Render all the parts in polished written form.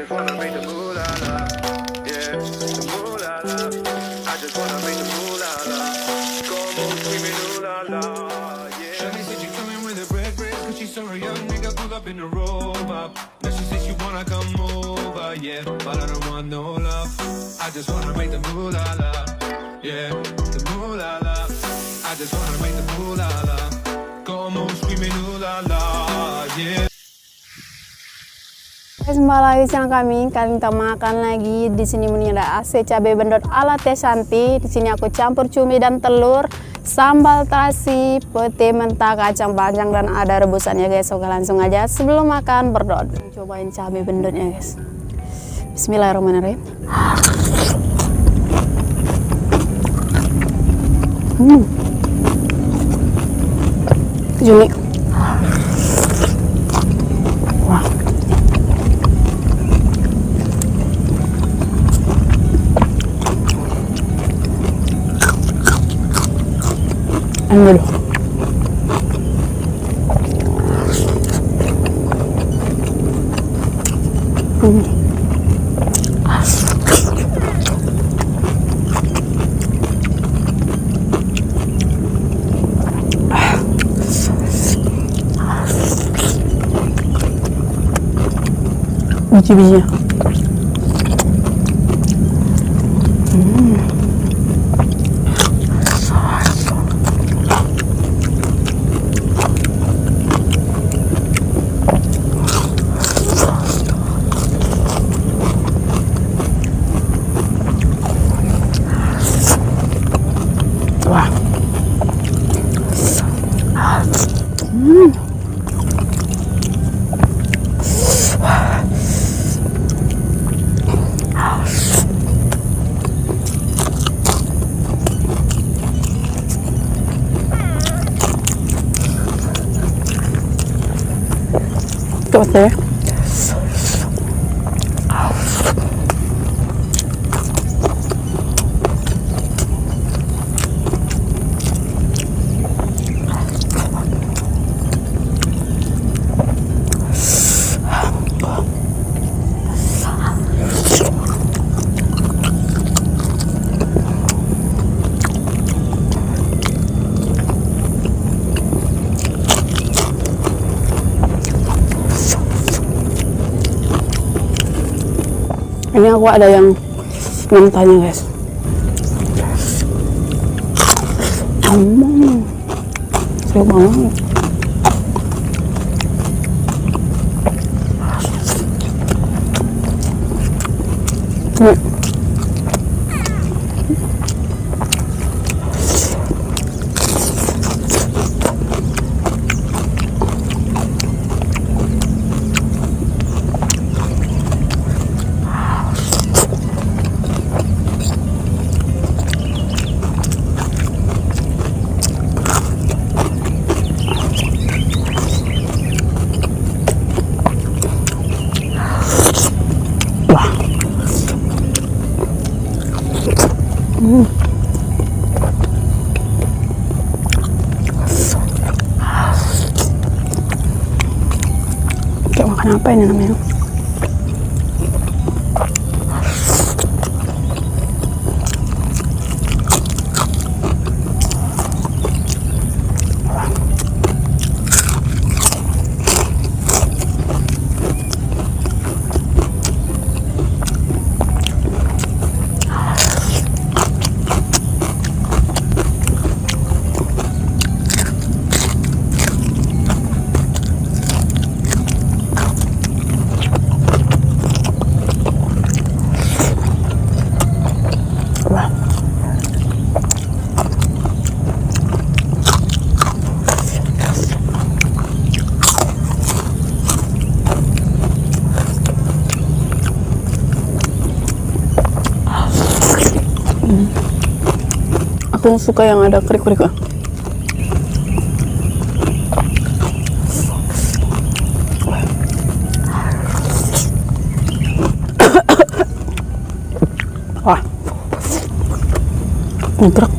just wanna make the moolah la. Yeah, the moolah la. I just wanna make the moolah la. Como screaming ooh la la. Yeah. Shawty said you coming with a bread, cause she saw a young nigga pull up in a robot. Now she said she wanna come over, yeah, but I don't want no love. I just wanna make the moolah la. Yeah, the moolah la. I just wanna make the moolah la. Como screaming ooh la la. Yeah. Kembali lagi channel kami. Kali kita makan lagi. Di sini menu ada AC cabai bendot ala Teh Santi. Di sini aku campur cumi dan telur, sambal terasi, pete mentah, kacang panjang dan ada rebusannya guys. Oke, langsung aja sebelum makan berdoa. Cobain cabai bendotnya guys. Bismillahirrahmanirrahim. Cumi. Wah. Ambil. Biji-bijinya. Wah. What's there? Ini aku ada yang mentahnya guys. Seru banget. Kayak makan apa ini namanya? Aku suka yang ada kerik-kerik. Wah, ngegerak.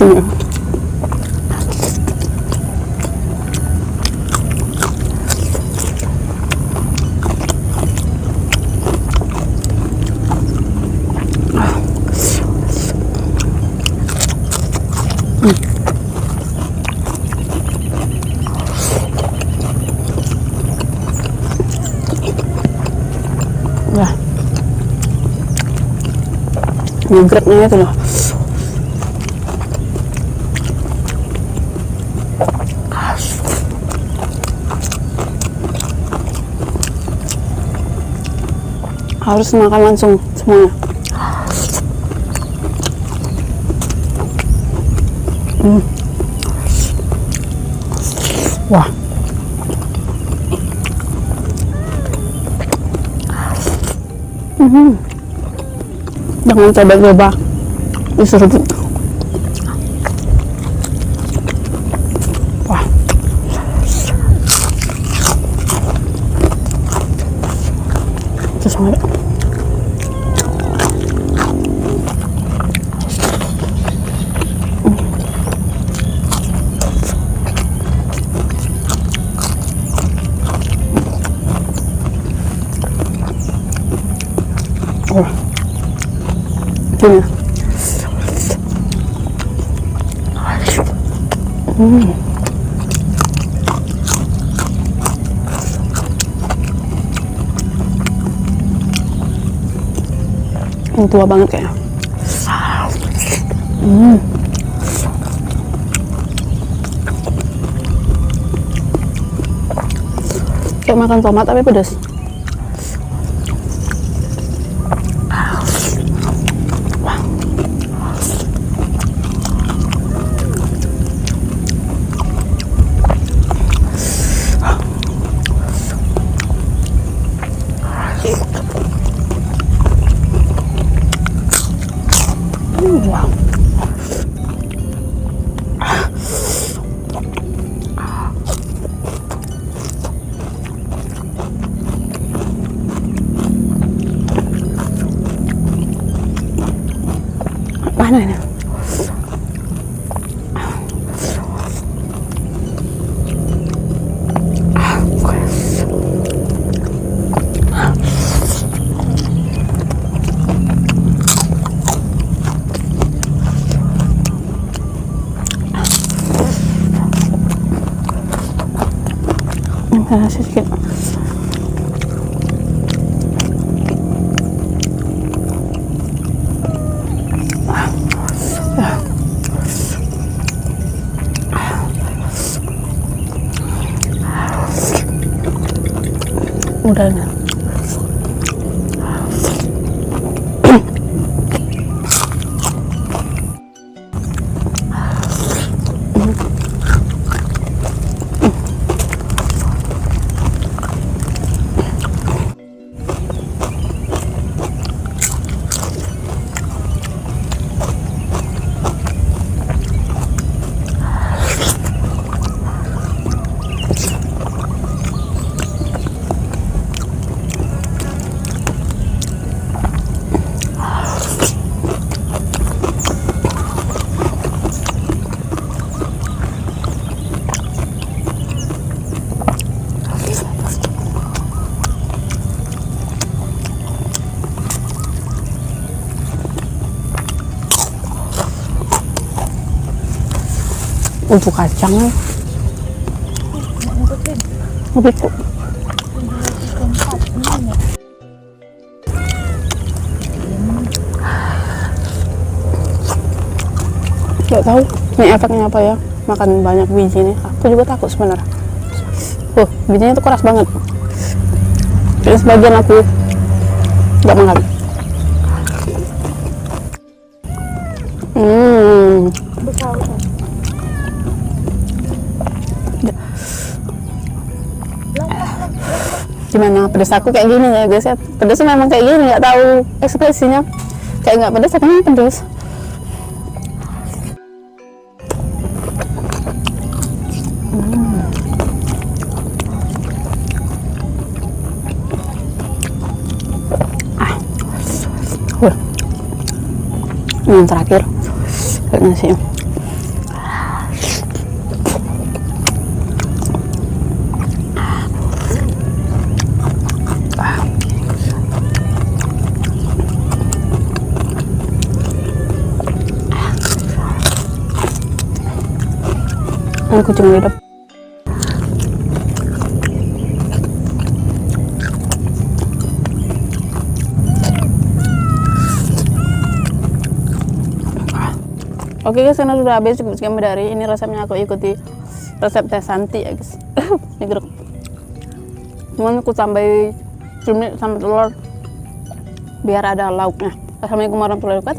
Nah, nyegretnya itu loh. Harus makan langsung semuanya. Wah. Jangan coba-coba diserbu. Wah. Itu sama. Oh. Gini. Ini tua banget kayaknya. Kayak makan tomat tapi pedas. Wow. Mana ini? Sedikit. Udah nih. Untuk kacangnya lebih kok nggak tahu ini efeknya apa ya makan banyak biji nih. Aku juga takut sebenarnya. Bijinya itu keras banget, jadi sebagian aku nggak makan. Gimana pedas aku kayak gini ya guys ya, pedasnya memang kayak gini, nggak tahu ekspresinya kayak nggak pedas tapi memang pedas. Ini yang terakhir kayak nasi. Dan kucing hidup. Oke guys, karena sudah habis cukup sekian dari ini resepnya. Aku ikuti resep Teh Santi ya guys. Digerek. Cuman aku tambahin cumi sama telur biar ada lauknya. Assalamualaikum warahmatullahi wabarakatuh.